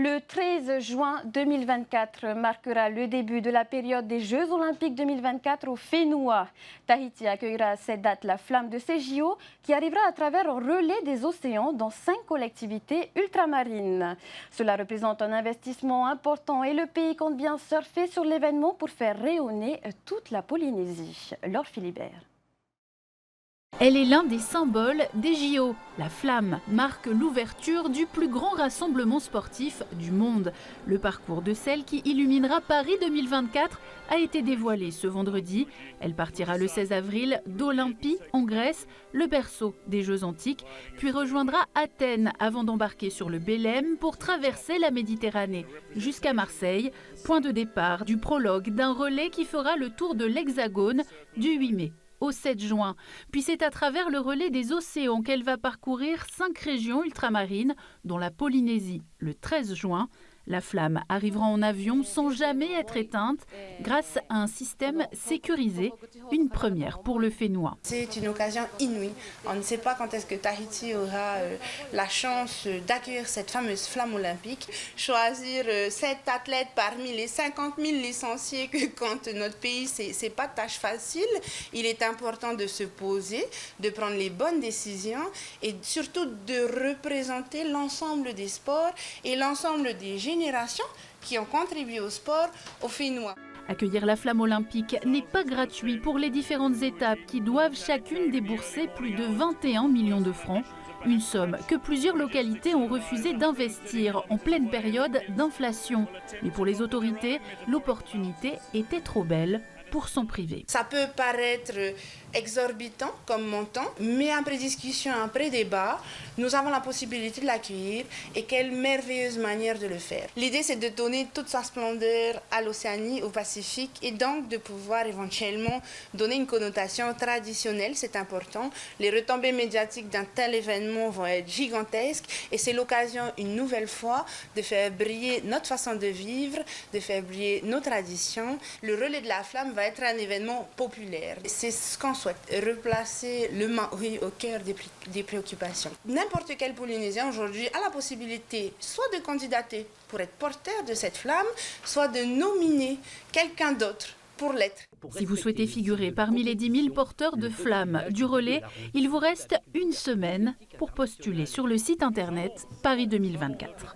Le 13 juin 2024 marquera le début de la période des Jeux Olympiques 2024 au Fénois. Tahiti accueillera à cette date la flamme de ces JO qui arrivera à travers un relais des océans dans 5 collectivités ultramarines. Cela représente un investissement important et le pays compte bien surfer sur l'événement pour faire rayonner toute la Polynésie. Laure Philibert. Elle est l'un des symboles des JO. La flamme marque l'ouverture du plus grand rassemblement sportif du monde. Le parcours de celle qui illuminera Paris 2024 a été dévoilé ce vendredi. Elle partira le 16 avril d'Olympie en Grèce, le berceau des Jeux antiques, puis rejoindra Athènes avant d'embarquer sur le Bélem pour traverser la Méditerranée jusqu'à Marseille, point de départ du prologue d'un relais qui fera le tour de l'Hexagone du 8 mai au 7 juin. Puis c'est à travers le relais des océans qu'elle va parcourir 5 régions ultramarines, dont la Polynésie, le 13 juin. La flamme arrivera en avion sans jamais être éteinte grâce à un système sécurisé, une première pour le Fénois. C'est une occasion inouïe. On ne sait pas quand est-ce que Tahiti aura la chance d'accueillir cette fameuse flamme olympique. Choisir 7 athlètes parmi les 50 000 licenciés que compte notre pays, c'est pas tâche facile. Il est important de se poser, de prendre les bonnes décisions et surtout de représenter l'ensemble des sports et l'ensemble des générations qui ont contribué au sport au Fénois. Accueillir la flamme olympique n'est pas gratuit pour les différentes étapes qui doivent chacune débourser plus de 21 millions de francs. Une somme que plusieurs localités ont refusé d'investir en pleine période d'inflation. Mais pour les autorités, l'opportunité était trop belle pour s'en priver. Ça peut paraître exorbitant comme montant, mais après discussion, après débat, nous avons la possibilité de l'accueillir et quelle merveilleuse manière de le faire. L'idée, c'est de donner toute sa splendeur à l'Océanie, au Pacifique et donc de pouvoir éventuellement donner une connotation traditionnelle, c'est important. Les retombées médiatiques d'un tel événement vont être gigantesques et c'est l'occasion une nouvelle fois de faire briller notre façon de vivre, de faire briller nos traditions. Le relais de la flamme va être un événement populaire. C'est ce qu'on souhaite, replacer le Maori au cœur des préoccupations. N'importe quel Polynésien aujourd'hui a la possibilité soit de candidater pour être porteur de cette flamme, soit de nominer quelqu'un d'autre pour l'être. Si vous souhaitez figurer parmi les 10 000 porteurs de flammes du relais, il vous reste une semaine pour postuler sur le site internet Paris 2024.